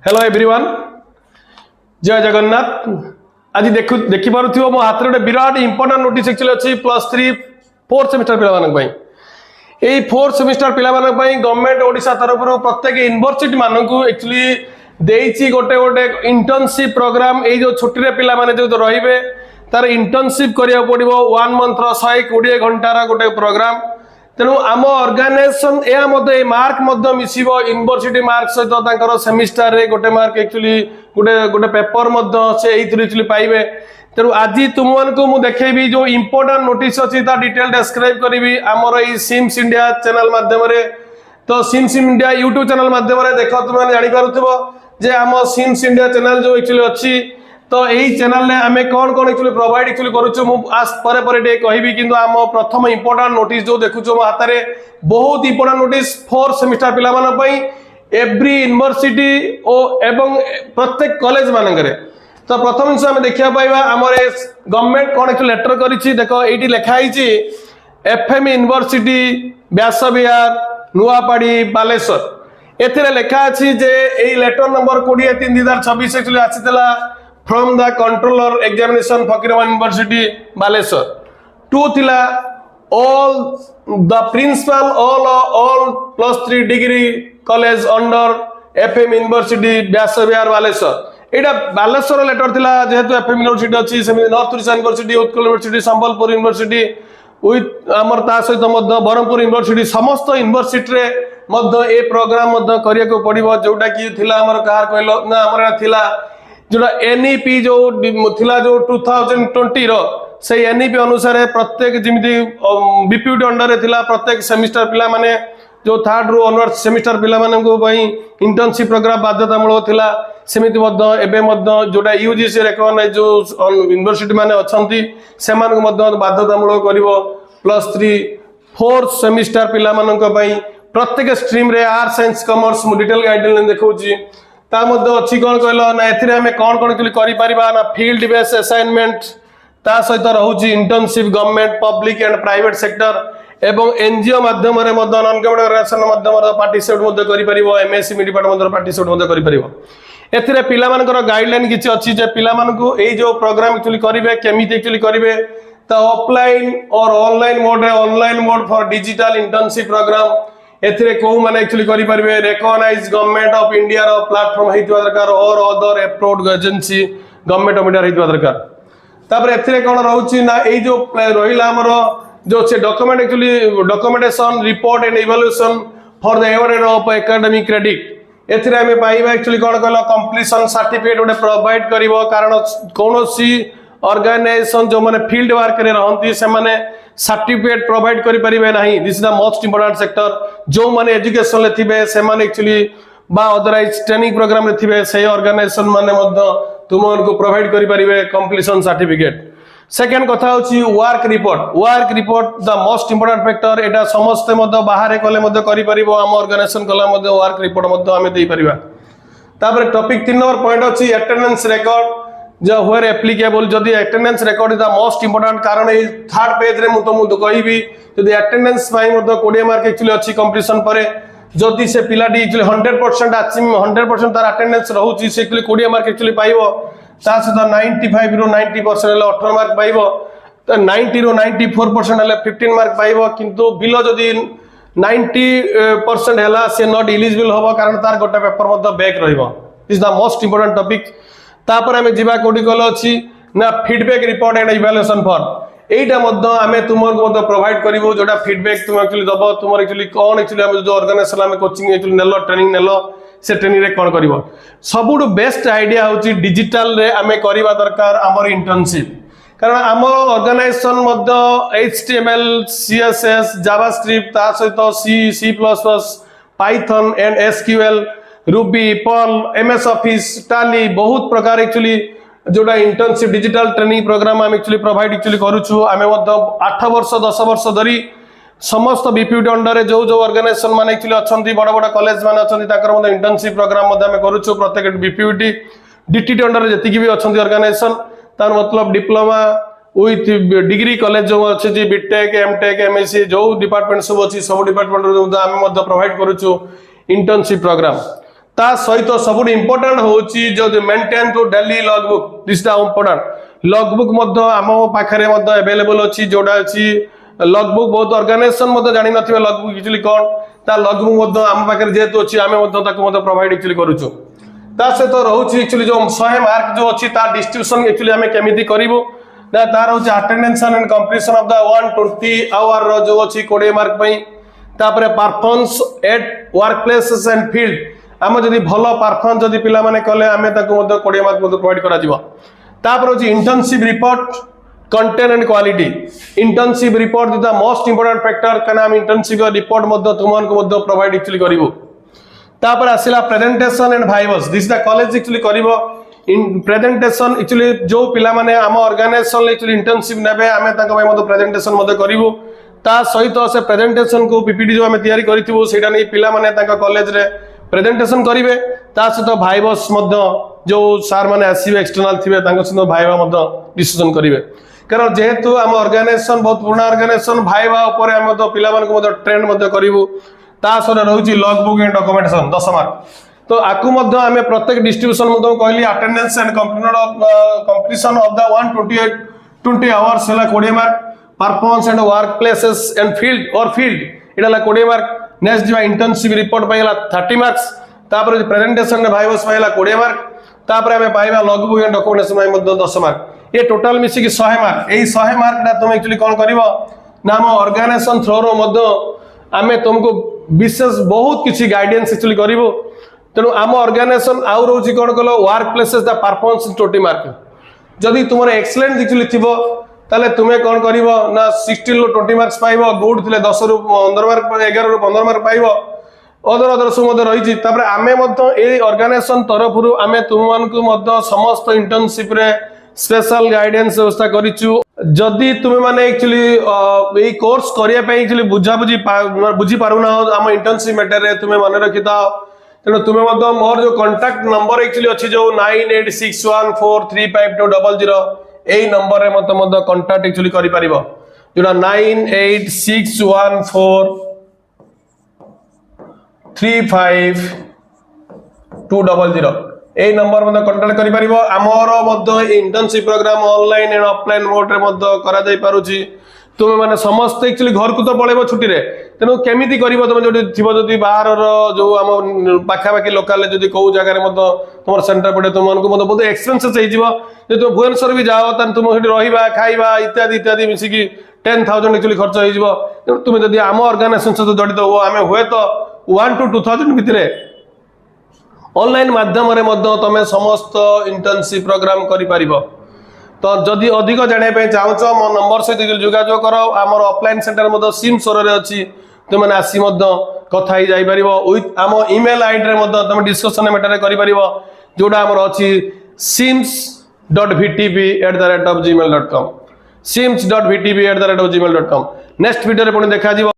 Hello everyone जय जगन्नाथ। आज देखि पारुथिबो मो हाथ रे गोटे विराट इंपोर्टेंट नोटिस एक्चुअली अछि +3 4th सेमिस्टर पिला मानक पई। एई 4th सेमिस्टर पिला मानक पई गवर्नमेंट ओडिसा तरफ प्रत्येक यूनिवर्सिटी मानक एक्चुअली देइछि गोटे गोटे इंटर्नशिप प्रोग्राम। एई जो छुट्टी रे पिला माने जो रहिबे तार इंटर्नशिप करिया पड़िबो 1 मंथ रो 120 घंटार गोटे प्रोग्राम। तेणु आम ऑर्गेनाइजेशन या मार्क मिसिबो यूनिवर्सिटी मार्क सहित तांकर सेमिस्टर रे गोटे मार्क एक्चुअली गोटे गोटे पेपर से एक्चुअली पाइबे। तेणु आज तुम मानकु मु देखैबी जो इंपोर्टेंट नोटिस अछि ता डिटेल डिस्क्राइब करिवि आमर ई सिम्स इंडिया चैनल माध्यम रे। तो सिम्स इंडिया यूट्यूब चैनल माध्यम रे देखो तुम जानि पारुथबो जे आम सिम्स इंडिया चैनल जो एक्चुअली अछि तो यही चैनल ने आमे कौन कौन एक्चुअली प्रोवाइड एक्चुअली करूछु मु आज परे परे डे कहबी। किंतु आम प्रथम इंपोर्टेंट नोटिस जो देखुछु मो हाथ रे बहुत इंपोर्टेंट नोटिस 4th सेमिस्टर पिला माने पई एवरी यूनिवर्सिटी ओ एवं प्रत्येक कॉलेज मानकरे। तो प्रथम हिस्सा में देखिया पाइबा हमर गवर्नमेंट कौन एक्चुअली लेटर करिछि। देखो एठी लिखा हिछि एफएम यूनिवर्सिटी व्यासविहार नुआपाड़ी बालेश्वर। एथिरे लिखा अछि जे एई लेटर नंबर 23/3/2026 एक्चुअली आसीतला from the controller examination Fakirwan University Baleshwar to thila all the principal all +3 degree college under FM University Vyasavihar Baleshwar। Etah Baleshwar letter थिला जेहेतु FM यूनिवर्सिटी अछि semi north Odisha university Utkal university Sambalpur university with आमर ता सहित मध्य Barhampur university समस्त university रे मध्य ए programme मध्य करिया को पड़िबो। जोटा कि थिला हमर कार कहलो ना हमर थिला जोटा एनईपी जो थिला जो 2020 रो से एनईपी अनुसार प्रत्येक जिमिति बीपीयूटी अंडर रे थिला प्रत्येक सेमिस्टर पिला माने जो 3rd रो ऑनवर्ड सेमिस्टर पिला माने को पई इंटर्नशिप प्रोग्राम बाध्यतामूलक थिला। सेमिति मध्य एबे मध्य जोटा यूजीसी रिकॉग्नाइज जो यूनिवर्सिटी माने अछंती सेमान को मध्य बाध्यतामूलक करिवो +3 4th सेमिस्टर पिला मानक पई प्रत्येक स्ट्रीम रे आर्ट्स साइंस कॉमर्स मु डिटेल गाइडलाइन देखौची। ता मध्य अछि कोन कहलो ना एथिरे हमें कोन कोन एक्चुअली करि परिबा ना फील्ड बेस्ड असाइनमेंट ता सहित रहउची internship government public and private sector एवं एनजीओ माध्यम रे मध्य नॉन गवर्नमेंट ऑर्गेनाइजेशन माध्यम रे पार्टिसिपेट मध्य करि परिबो एमएससी डिपार्टमेंट मध्य पार्टिसिपेट मध्य करि परिबो। एथिरे पिला मानकर गाइडलाइन किछि अछि जे पिला मानकु एई जो प्रोग्राम एक्चुअली करिवे केमिति एक्चुअली करिवे ता ऑफलाइन और ऑनलाइन मोड रे online mode for digital internship program एथिरे को माने एक्चुअली करि परिबे रिकॉग्नाइज गवर्नमेंट ऑफ इंडिया रो प्लेटफॉर्म हेतु दरकार और other approved agency government of India हेतु दरकार। तापर एथिरे कोन रहउची ना एई जो रहिला हमरो जो से document actually documentation report and evaluation for the award of academic credit. एथिरे हमें पाइबा एक्चुअली कोन कहलो कंप्लीशन सर्टिफिकेट ओडे प्रोवाइड करिवो। कारण कोनोसी ऑर्गेनाइजेशन जो माने फील्ड वर्क रे रहंती से माने सर्टिफिकेट प्रोवाइड करि परिबे नाही। This is the most important sector. जो माने एजुकेशन ले थिबे से माने एक्चुअली बा अदरवाइज ट्रेनिंग प्रोग्राम रे थिबे से ऑर्गेनाइजेशन माने मध्य तुमन को प्रोवाइड करि परिबे कंप्लीशन सर्टिफिकेट। सेकंड कथा होची work report the most important factor. एटा समस्त मध्य बाहर कले मध्य करि परिबो हम ऑर्गेनाइजेशन कला मध्य वर्क रिपोर्ट मध्य हमें देई परिबा। तापर टॉपिक 3 नंबर पॉइंट होची अटेंडेंस रिकॉर्ड जो वेयर एप्लीकेबल। जदि attendance record is the most important. कारण ए 3rd पेज रे मु तुमु कहबी जदि अटेंडेंस पाई मध्य 20 मार्क एक्चुअली अछि कंप्लीशन परे जदि से पिलाटी एक्चुअली 100% अचीव 100% तार अटेंडेंस रहउची से एक्चुअली 20 मार्क एक्चुअली पाइबो। ता सदा 95 रो 90% ले 18 मार्क पाइबो। त 90 रो 94% ले 15 मार्क पाइबो। किंतु बिलो जदि 90% हैला से नॉट एलिजिबल होबो कारण तार गोटे पेपर मध्य बैक रहइबो। Is the most important topic. तापर हमें जीवा कोडी कलो अछि ना feedback report and evaluation form. एटा मध्य हमें तुमर को मध्य प्रोवाइड करिवो। जोटा फीडबैक तुम एक्चुअली दबो तुमर एक्चुअली कोन एक्चुअली हम जो ऑर्गेनाइजेशन हमें कोचिंग एक्चुअली नेलो ट्रेनिंग नेलो से ट्रेनिंग रे कोन करिवो। सबुडु बेस्ट आईडिया होची डिजिटल रे हमें करिवा दरकार हमर इंटर्नशिप। कारण हम ऑर्गेनाइजेशन मध्य HTML CSS जावास्क्रिप्ट ता सहित C++ Python and SQL Ruby Perl MS office Tally बहुत प्रकार एक्चुअली जोटा इंटर्नशिप डिजिटल ट्रेनिंग प्रोग्राम हम एक्चुअली प्रोवाइड एक्चुअली करूछु। हमें मध्य 8 वर्ष 10 वर्ष धरी समस्त बीपीयूटी अंडर रे जो ऑर्गेनाइजेशन माने एक्चुअली अछंती बड़ बड़ कॉलेज माने अछंती ताकर मध्य इंटर्नशिप प्रोग्राम मध्य हम करूछु। प्रत्येक बीपीयूटी डीटीटी अंडर रे जति भी अछंती ऑर्गेनाइजेशन तार मतलब डिप्लोमा विथ डिग्री कॉलेज जो अच्छे जी बीटेक एमटेक एमएससी जो डिपार्टमेंट सब अच्छी सब डिपार्टमेंट हम प्रोवाइड करूछु इंटर्नशिप प्रोग्राम। ता सहित सब इंपोर्टेंट होची जो maintain to daily logbook this the important logbook मध्य आम पाखरे मध्य अवेलेबल अछि जोडा अछि लॉगबुक बहुत ऑर्गेनाइजेशन मध्य जानि नथिबे लॉगबुक एक्चुअली कोन ता लॉगबुक मध्य आम पाखरे जेतु अछि आमे मध्य ताको मध्य प्रोवाइड एक्चुअली करूछु ता सहित रहउछि एक्चुअली जो 100 मार्क जो अछि ता डिस्ट्रीब्यूशन एक्चुअली आमे केमिति करिवो ना तार होछि attendance and completion of the 120 hour रो जो अछि 20 मार्क पई तापरे performance at work places and field आम जदि भलो परफॉर्मेंस जदि पिला माने कले आमे ताको मध्य 20 मार्क मध्य प्रोवाइड करा जिवो तापर होछि internship report content and quality internship report is the most important factor कना हम इंटर्नशिप रिपोर्ट मध्य तुमन को मध्य प्रोवाइड एक्चुअली करिवो तापर आसिला presentation and vivas this the college actually करिवो इन प्रेजेंटेशन एक्चुअली जो पिला माने हम ऑर्गेनाइजेशन एक्चुअली इंटर्नशिप नेबे आमे ताको भाई मध्य प्रेजेंटेशन मध्य करिवो ता सहित से प्रेजेंटेशन को पीपीटी जो आमे तयारी करिथिबो सेटा नै पिला माने ताका कॉलेज रे प्रेजेंटेशन करिवे ता सहित वाइवास मध्य जो सर माने आसीबे एक्सटर्नल थिबे तांको सहित वाइवा मध्य डिस्कशन करिवे कारण जेहेतु हम ऑर्गेनाइजेशन बहुत पुराना ऑर्गेनाइजेशन वाइवा ऊपर हम मध्य पिला मान को मध्य ट्रेंड मध्य करिवो ता सरे रहउची लॉगबुक एंड डॉक्यूमेंटेशन 10 मार्क तो आकु मध्य आमे प्रत्येक डिस्ट्रीब्यूशन मध्य कहली attendance and completion of the 120 hours हला 20 mark performance and work places and field और फील्ड इडला 20 मार्क नेक्स्ट जो इंटर्नशिप रिपोर्ट पाइला 30 मार्क्स तापर प्रेजेंटेशन एंड वाइवास पाइला 20 मार्क तापर हमें पाइबा लॉगबुक एंड डॉक्यूमेंटेशन पाइ मध्य 10 मार्क ये टोटल मिसी की 100 मार्क एई 100 मार्क ना तुम एक्चुअली कोन करिवो नाम ऑर्गेनाइजेशन थ्रो रो मध्य आमे तुमको विशेष बहुत किसी गाइडेंस एक्चुअली करिवो तेणु आम ऑर्गेनाइजेशन आउ रोची कोन कलो work places the performance 20 mark जदि तुमर एक्सीलेंट एक्चुअली थिबो ताले तुमे कोन करिवो ना 16 रो 20 मार्क्स पाइबो गुड थिले 10 रो 15 मार्क 11 रो 15 मार्क पाइबो अदर सब मध्य रही तापर आमे मध्य ए ऑर्गेनाइजेशन तरफरु आमे तुममान को मध्य समस्त इंटर्नशिप रे स्पेशल गाइडेंस व्यवस्था करिचु जदि तुमे माने एक्चुअली ए कोर्स करिया पे एक्चुअली बुझी पारु ना हम इंटर्नशिप मैटर रे तुमे माने रखिता तेणु तुमे मध्य मोर जो कांटेक्ट नंबर एक्चुअली अछि जो 9861435200 एई नंबर रे मध्य कांटेक्ट एक्चुअली करि परिबो जोडा 9861435200 ए नंबर मध्य कांटेक्ट करि परिबो हमर मध्य internship program online and offline mode रे मध्य करा जाय पारुची तुम माने समस्त एक्चुअली घर को तो पळेबो छुट्टी रे तेनु केमिति करिवो तुम जदि थिबो जदि बाहर रो जो हम पाखा बाकी लोकल जदि को जगह रे मध्य तुमर सेंटर पडे तुमन को मध्य बहुत एक्सपेंसेस हे जिवो जे तुम भुवनेश्वर भी जाओ तन तुम हेटी रहिबा खाइबा इत्यादि इत्यादि मिसी की 10,000 एक्चुअली खर्च हे जिवो तुम जदि आम ऑर्गेनाइजेशन से जडित हो आमे होय तो 1 to 2,000 भितरे ऑनलाइन माध्यम रे मध्य तमे समस्त इंटर्नशिप प्रोग्राम करि परिबो तो जदि अधिक जाने पे चाहछ मो नंबर से जोगाजोग करो आमर ऑफलाइन सेंटर मध्य सिम सोर रे अछि तुम आसी मध्य कथा ही जाई परिबो विथ आम ईमेल आईडी रे मध्य तुम डिस्कशन मैटर करि परिबो जोडा हमर अछि sims.vtb@gmail.com sims.vtb@gmail.com नेक्स्ट वीडियो रे पुणी देखा जीवो।